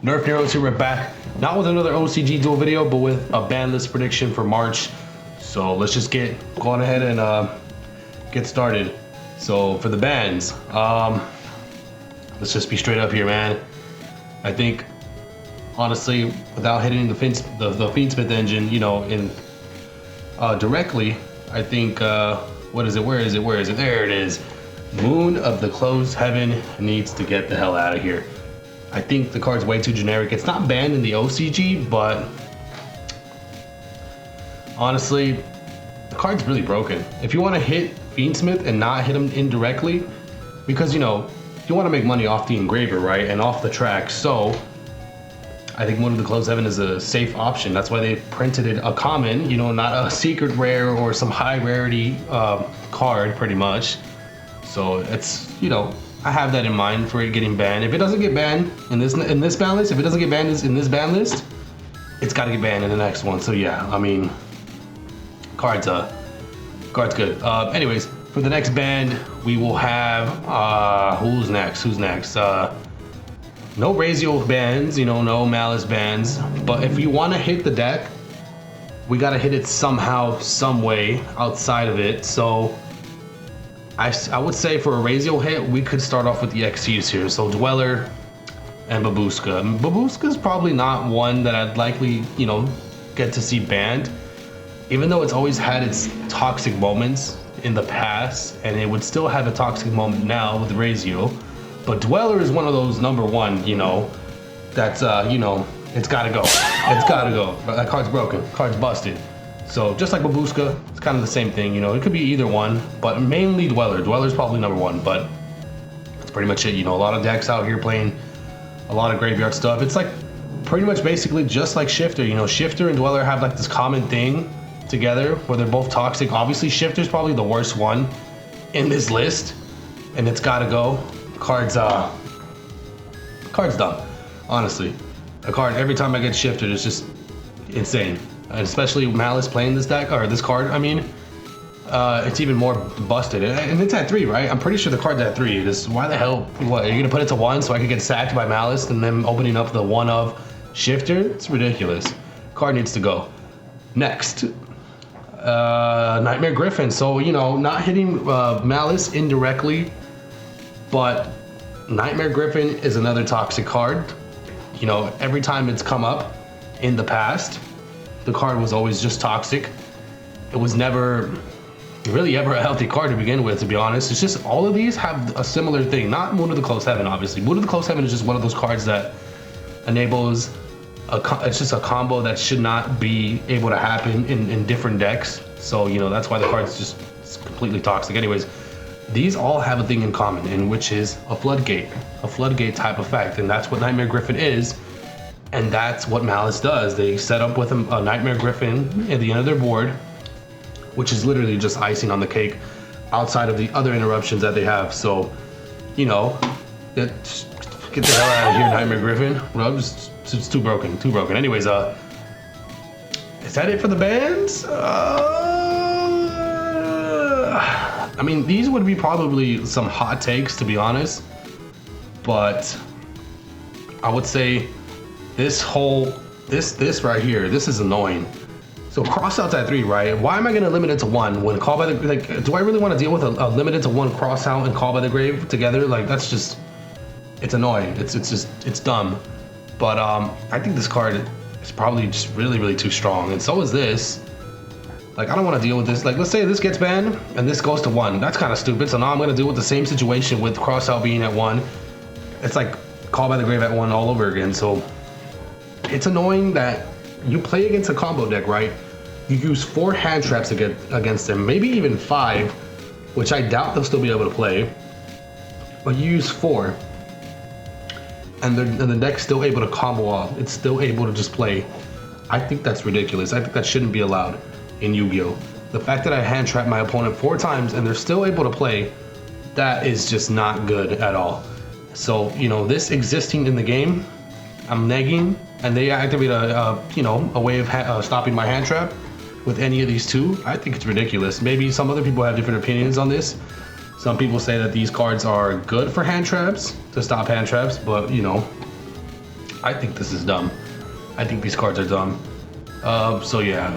Nerf Neros here, we're back. Not with another OCG duel video, but with a ban list prediction for March. So let's just go on ahead and get started. So for the bans, let's just be straight up here, man. I think, honestly, without hitting the Fiendsmith engine, you know, directly, I think, what is it? Where is it? Where is it? There it is. Moon of the Closed Heaven needs to get the hell out of here. I think the card's way too generic. It's not banned in the OCG, but honestly, the card's really broken. If you want to hit Fiendsmith and not hit him indirectly, because, you know, you want to make money off the engraver, right? And off the track. So I think Moon of the Closed Heaven is a safe option. That's why they printed it a common, you know, not a secret rare or some high rarity card, pretty much. So it's, you know, I have that in mind for it getting banned. If it doesn't get banned in this ban list, if it doesn't get banned in this ban list, it's got to get banned in the next one. So yeah, I mean, card's good. Anyways, for the next band, we will have who's next? No Razio bans, you know, no Malice bans. But if you want to hit the deck, we got to hit it somehow, some way outside of it. So I would say for a Razio hit, we could start off with the XCs here. So Dweller and Babushka. Babushka's probably not one that I'd likely, you know, get to see banned, even though it's always had its toxic moments in the past, and it would still have a toxic moment now with Razio. But Dweller is one of those number one, you know, that's, you know, it's gotta go. It's gotta go. That card's broken. Card's busted. So just like Babushka, it's kind of the same thing, you know. It could be either one, but mainly Dweller. Dweller's probably number one, but that's pretty much it. You know, a lot of decks out here playing a lot of graveyard stuff. It's like pretty much basically just like Shifter. You know, Shifter and Dweller have like this common thing together where they're both toxic. Obviously, Shifter's probably the worst one in this list, and it's gotta go. Card's dumb, honestly. A card, every time I get Shifted, it's just insane. And especially Malice playing this deck, or this card, I mean, it's even more busted. And it's at 3, right? I'm pretty sure the card's at 3. This, why the hell, what, are you gonna put it to 1 so I could get sacked by Malice and then opening up the 1 of Shifter? It's ridiculous. Card needs to go. Next, Nightmare Griffin. So, you know, not hitting Malice indirectly, but Nightmare Griffin is another toxic card. You know, every time it's come up in the past, the card was always just toxic. It was never really ever a healthy card to begin with, to be honest. It's just all of these have a similar thing. Not Moon of the Closed Heaven, obviously. Moon of the Closed Heaven is just one of those cards that enables it's just a combo that should not be able to happen in different decks. So, you know, that's why the card's just completely toxic. Anyways, these all have a thing in common, and which is a floodgate type effect, and that's what Nightmare Griffin is. And that's what Malice does. They set up with a Nightmare Griffin at the end of their board, which is literally just icing on the cake outside of the other interruptions that they have. So, you know, get the hell out of here, Nightmare Griffin. Well, it's too broken. Anyways, is that it for the bans? I mean, these would be probably some hot takes, to be honest. But I would say this right here, this is annoying. So crossouts at 3, right? Why am I gonna limit it to 1 when call by the, like, do I really want to deal with a limited to 1 crossout and call by the grave together? Like, that's just, it's annoying. It's dumb. But I think this card is probably just really too strong, and so is this. Like, I don't want to deal with this. Like, let's say this gets banned and this goes to 1. That's kind of stupid. So now I'm gonna deal with the same situation with crossout being at 1. It's like call by the grave at 1 all over again. So it's annoying that you play against a combo deck, right? You use 4 hand traps against them, maybe even 5, which I doubt they'll still be able to play. But you use 4, and the deck's still able to combo off. It's still able to just play. I think that's ridiculous. I think that shouldn't be allowed in Yu-Gi-Oh! The fact that I hand trap my opponent 4 times and they're still able to play, that is just not good at all. So, you know, this existing in the game, I'm negging, and they activate a way of stopping my hand trap with any of these 2. I think it's ridiculous. Maybe some other people have different opinions on this. Some people say that these cards are good for hand traps, to stop hand traps, but, you know, I think this is dumb. I think these cards are dumb. So yeah,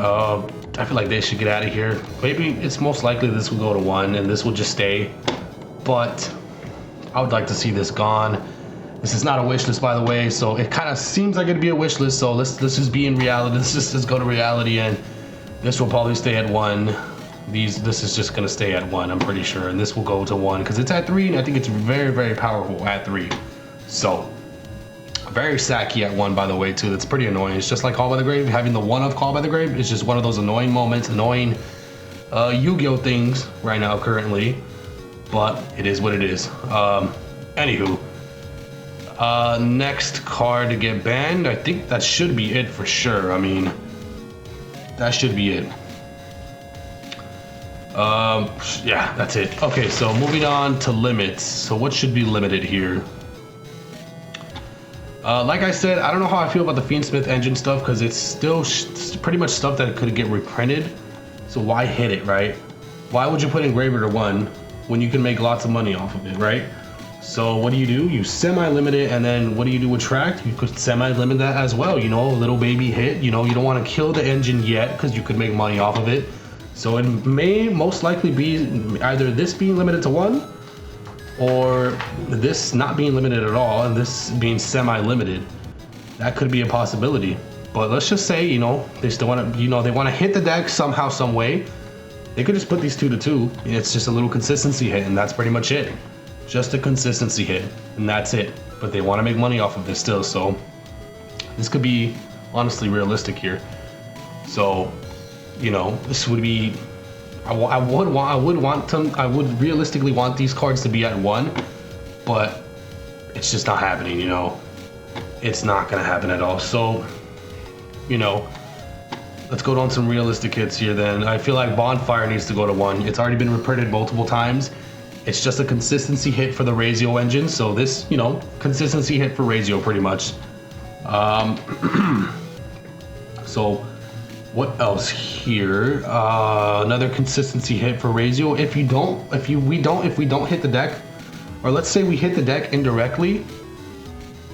I feel like they should get out of here. Maybe it's most likely this will go to 1 and this will just stay. But I would like to see this gone. This is not a wish list, by the way, so it kind of seems like it'd be a wish list. So let's just be in reality. Let's go to reality, and this will probably stay at 1. This is just gonna stay at 1, I'm pretty sure, and this will go to 1 because it's at 3, and I think it's very, very powerful at 3. So very sacky at 1, by the way, too. That's pretty annoying. It's just like Call by the Grave. Having the 1 of Call by the Grave is just one of those annoying moments, annoying Yu-Gi-Oh things right now currently. But it is what it is. Anywho, next card to get banned. I think that should be it for sure. I mean, that should be it. Yeah, that's it. Okay, so moving on to limits. So what should be limited here? Like I said, I don't know how I feel about the Fiendsmith engine stuff because it's still pretty much stuff that could get reprinted. So why hit it, right? Why would you put Engraver to 1 when you can make lots of money off of it, right? So what do? You semi-limit it, and then what do you do with Tract? You could semi-limit that as well, you know, a little baby hit. You know, you don't want to kill the engine yet because you could make money off of it. So it may most likely be either this being limited to 1 or this not being limited at all and this being semi-limited. That could be a possibility. But let's just say, you know, they still want to, you know, they want to hit the deck somehow, some way. They could just put these 2 to 2. It's just a little consistency hit, and that's pretty much it. Just a consistency hit, and that's it. But they want to make money off of this still, so this could be honestly realistic here. So, you know, this would be. I would realistically want these cards to be at 1, but it's just not happening. You know, it's not gonna happen at all. So, you know. Let's go down some realistic hits here then. I feel like Bonfire needs to go to 1. It's already been reprinted multiple times. It's just a consistency hit for the Razio engine. So this, you know, consistency hit for Razio pretty much. So what else here? Another consistency hit for Razio. If we don't hit the deck, or let's say we hit the deck indirectly,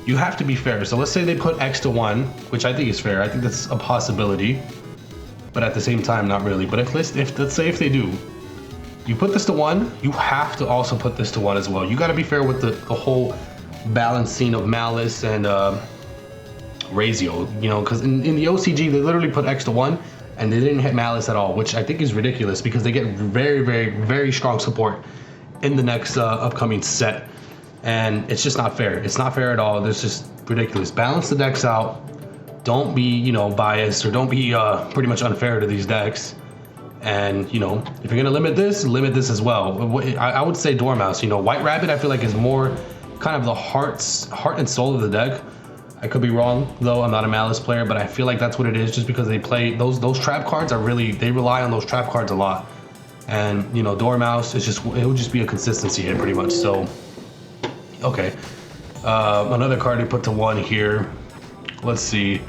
you have to be fair. So let's say they put X to 1, which I think is fair. I think that's a possibility. But at the same time, not really. But let's say if they do, you put this to 1, you have to also put this to 1 as well. You got to be fair with the whole balancing of Malice and Razio, you know, because in the OCG they literally put X to 1 and they didn't hit Malice at all, which I think is ridiculous because they get very, very, very strong support in the next upcoming set, and it's just not fair. It's not fair at all. It's just ridiculous. Balance the decks out. Don't be, you know, biased, or don't be pretty much unfair to these decks. And, you know, if you're gonna limit this as well. I would say Dormouse. You know, White Rabbit I feel like is more kind of the heart and soul of the deck. I could be wrong though. I'm not a Malice player, but I feel like that's what it is, just because they play those trap cards are really, they rely on those trap cards a lot. And, you know, Dormouse is it would just be a consistency hit pretty much. So okay, another card to put to 1 here. Let's see.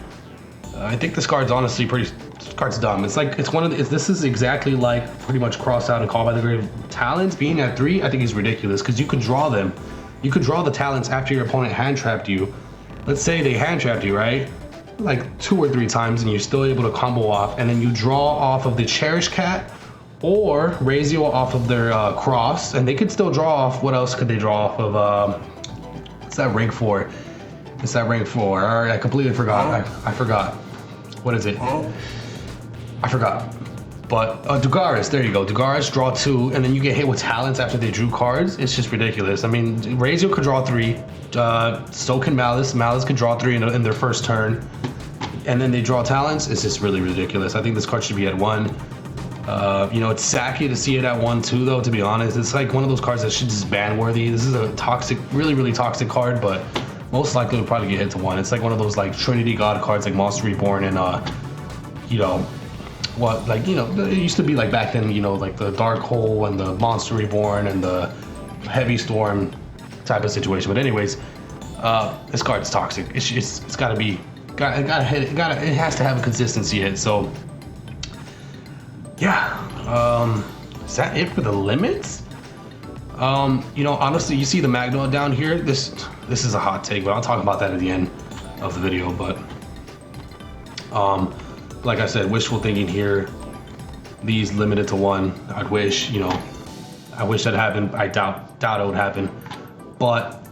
I think this card's honestly this card's dumb. It's like, this is exactly like pretty much Cross Out and Call by the Grave. Talents being at 3, I think is ridiculous because you could draw them. You could draw the talents after your opponent hand trapped you. Let's say they hand trapped you, right? Like 2 or 3 times, and you're still able to combo off, and then you draw off of the Cherish Cat or Razio off of their Cross, and they could still draw off. What else could they draw off of? What's that rank 4? It's that rank 4. All right, I completely forgot. I forgot. What is it? I forgot. But Dugaris, there you go. Dugaris, draw 2, and then you get hit with talents after they drew cards. It's just ridiculous. I mean, Razio could draw 3. So can Malice. Malice could draw 3 in their first turn. And then they draw talents. It's just really ridiculous. I think this card should be at 1. You know, it's sacky to see it at 1 too, though, to be honest. It's like one of those cards that should just ban worthy. This is a toxic, really, really toxic card, but most likely will probably get hit to 1. It's like one of those like Trinity God cards like Monster Reborn and you know, what, like, you know, it used to be like back then, you know, like the Dark Hole and the Monster Reborn and the Heavy Storm type of situation. But anyways, this card's toxic. It's gotta be, gotta hit it, it has to have a consistency hit. So yeah, is that it for the limits? You know, honestly, you see the Magma down here. This is a hot take, but I'll talk about that at the end. of the video, but like I said, wishful thinking here. These limited to 1. I'd wish, you know, I wish that happened. I doubt it would happen. But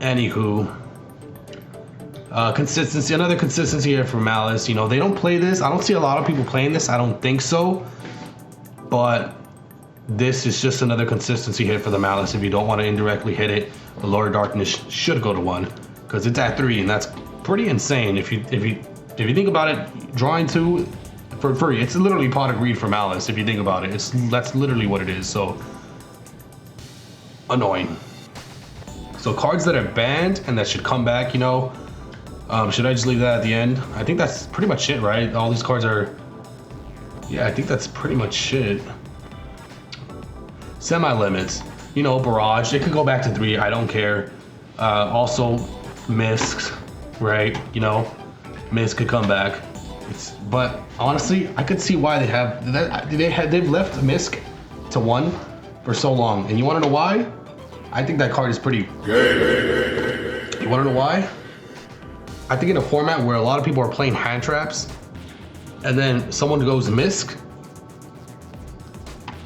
anywho, consistency, another consistency here for Malice. You know, they don't play this. I don't see a lot of people playing this. I don't think so. But this is just another consistency hit for the Malice. If you don't want to indirectly hit it, the Lower Darkness should go to 1 because it's at 3, and that's pretty insane. If you think about it, drawing 2 for free, it's literally pot of greed for Malice. If you think about it, that's literally what it is. So annoying. So cards that are banned and that should come back, you know, should I just leave that at the end? I think that's pretty much it, right? All these cards are, yeah, I think that's pretty much it. Semi-limits, you know, Barrage, it could go back to 3, I don't care. Also, Misks, right? You know, Misk could come back. But honestly, I could see why they have that. They've left Misk to 1 for so long, and you want to know why? I think that card is pretty. You want to know why? I think in a format where a lot of people are playing hand traps, and then someone goes Misk,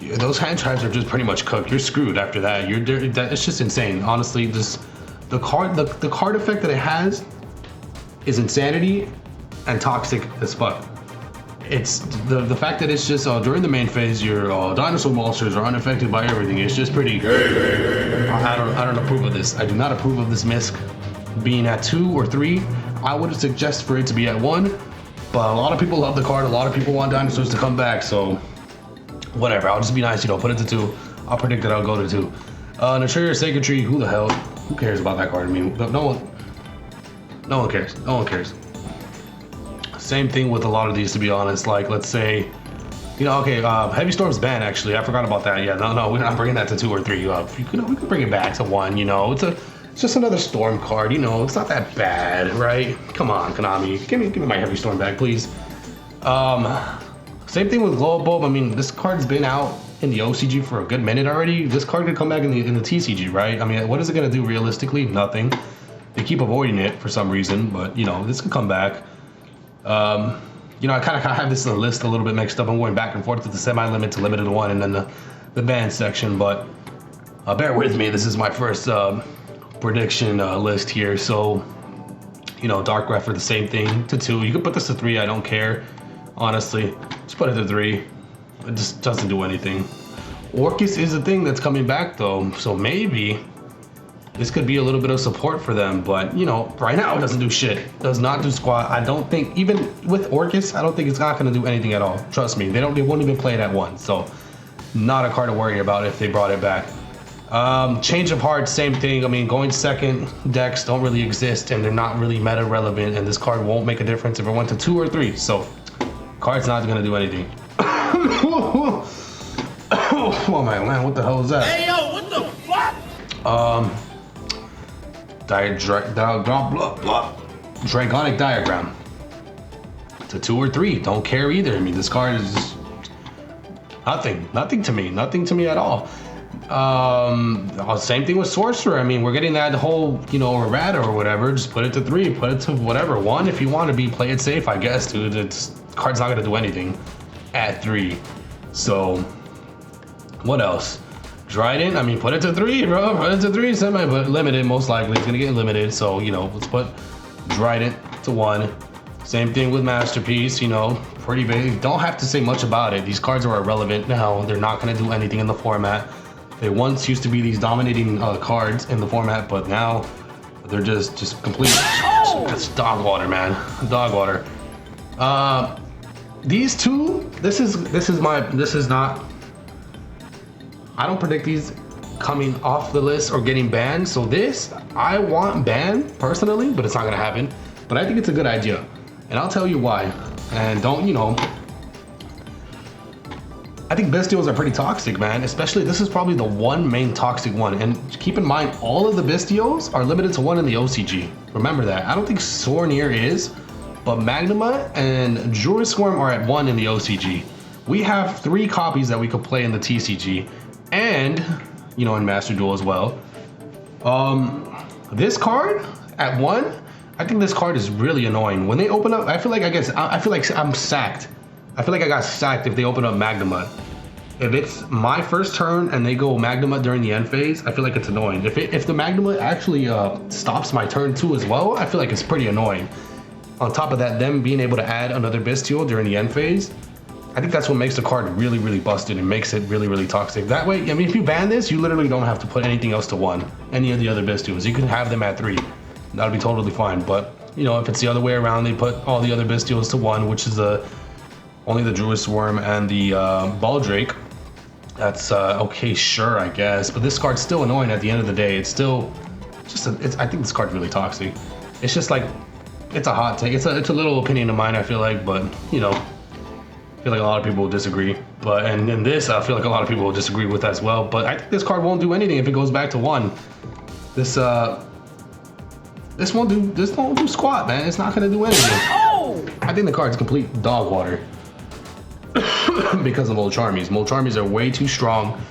those hand traps are just pretty much cooked. You're screwed after that. It's just insane. Honestly, just the card effect that it has is insanity and toxic as fuck. It's the fact that it's just during the main phase, your dinosaur monsters are unaffected by everything. It's just pretty. I don't approve of this. I do not approve of this Misk being at 2 or 3. I would suggest for it to be at 1, but a lot of people love the card. A lot of people want dinosaurs to come back, so whatever. I'll just be nice, you know, put it to 2. I'll predict that I'll go to 2. Natria Sacred Tree, who the hell? Who cares about that card? I mean, no one cares. No one cares. Same thing with a lot of these, to be honest. Like, let's say, you know, okay, Heavy Storm's banned, actually. I forgot about that. Yeah, no, we're not bringing that to 2 or 3. You know, we could bring it back to 1, you know. It's just another Storm card, you know. It's not that bad, right? Come on, Konami. Give me my Heavy Storm back, please. Same thing with Glow Up Bulb. I mean, this card's been out in the OCG for a good minute already. This card could come back in the TCG, right? I mean, what is it going to do realistically? Nothing. They keep avoiding it for some reason, but, you know, this could come back. You know, I kind of have this list a little bit mixed up. I'm going back and forth with the semi-limit to limited 1 and then the ban section, but bear with me. This is my first prediction list here. So, you know, Dark Refer, the same thing, to 2. You could put this to 3. I don't care, honestly. Just put it to 3. It just doesn't do anything. Orcus is a thing that's coming back, though, so maybe this could be a little bit of support for them, but you know, right now it doesn't do shit. Does not do squat. I don't think, even with Orcus, I don't think it's not going to do anything at all. Trust me, they won't even play it at 1, so not a card to worry about if they brought it back. Change of Heart, same thing. I mean, going second decks don't really exist, and they're not really meta relevant, and this card won't make a difference if it went to 2 or 3. So, card's not going to do anything. Oh man, what the hell is that? Hey yo, what the fuck? Dragonic Diagram to 2 or 3. Don't care either. I mean, this card is nothing to me at all. Same thing with Sorcerer. I mean, we're getting that whole, you know, errata or whatever. Just put it to 3, put it to whatever, 1 if you want to play it safe, I guess, dude. Card's not gonna do anything at 3. So what else? Dryden, I mean, put it to 3, bro. Put it to 3, semi, but limited, most likely. It's gonna get limited, so, you know, let's put Dryden to 1. Same thing with Masterpiece, you know, pretty big. Don't have to say much about it. These cards are irrelevant now. They're not gonna do anything in the format. They once used to be these dominating cards in the format, but now they're just complete. It's dog water, man. Dog water. These 2, this is not. I don't predict these coming off the list or getting banned. So this, I want banned personally, but it's not gonna happen. But I think it's a good idea, and I'll tell you why. And don't, you know, I think Bestials are pretty toxic, man. Especially, this is probably the one main toxic one. And keep in mind, all of the Bestials are limited to 1 in the OCG. Remember that. I don't think Sornier is, but Magnuma and Jurisworm are at 1 in the OCG. We have 3 copies that we could play in the TCG, and, you know, in Master Duel as well. This card at 1, I think this card is really annoying. When they open up, I feel like I feel like I'm sacked. I feel like I got sacked if they open up Magnemite. If it's my first turn and they go Magnemite during the end phase, I feel like it's annoying. If the Magnemite actually stops my turn too as well, I feel like it's pretty annoying. On top of that, them being able to add another Bestial during the end phase, I think that's what makes the card really, really busted and makes it really, really toxic. That way, I mean, if you ban this, you literally don't have to put anything else to 1. Any of the other Bestials. You can have them at 3. That'll be totally fine. But, you know, if it's the other way around, they put all the other Bestials to 1, which is only the Druid Swarm and the Baldrake. That's okay, sure, I guess. But this card's still annoying at the end of the day. It's still just, I think this card's really toxic. It's just like, it's a hot take. It's a little opinion of mine, I feel like, but you know, I feel like a lot of people will disagree. But and in this, I feel like a lot of people will disagree with as well. But I think this card won't do anything if it goes back to 1. This won't do squat, man. It's not gonna do anything. Oh! I think the card's complete dog water because of Molcharmies. Molcharmies are way too strong.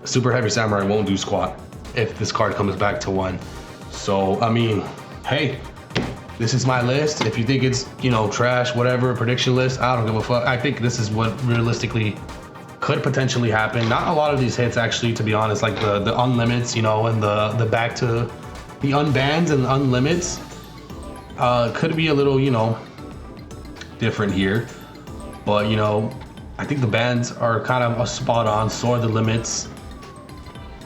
Super Heavy Samurai won't do squat if this card comes back to 1. So I mean, hey, this is my list. If you think it's, you know, trash, whatever, prediction list, I don't give a fuck. I think this is what realistically could potentially happen. Not a lot of these hits, actually, to be honest, like the unlimits, you know, and the back to the unbans and unlimits could be a little, you know, different here. But, you know, I think the bans are kind of a spot on, so are the limits.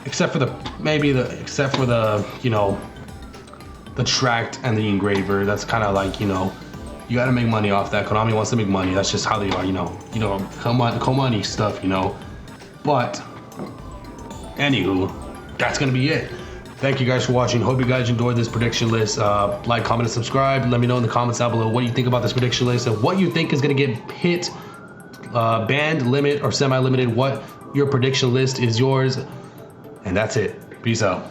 Except for the you know, the tracked and the engraver. That's kind of like, you know, you got to make money off that. Konami wants to make money. That's just how they are, you know, Komani stuff, you know. But anywho, that's gonna be it. Thank you guys for watching. Hope you guys enjoyed this prediction list. Like, comment, and subscribe. Let me know in the comments down below what you think about this prediction list and what you think is gonna get hit, banned, limit, or semi-limited. What your prediction list is yours. And that's it. Peace out.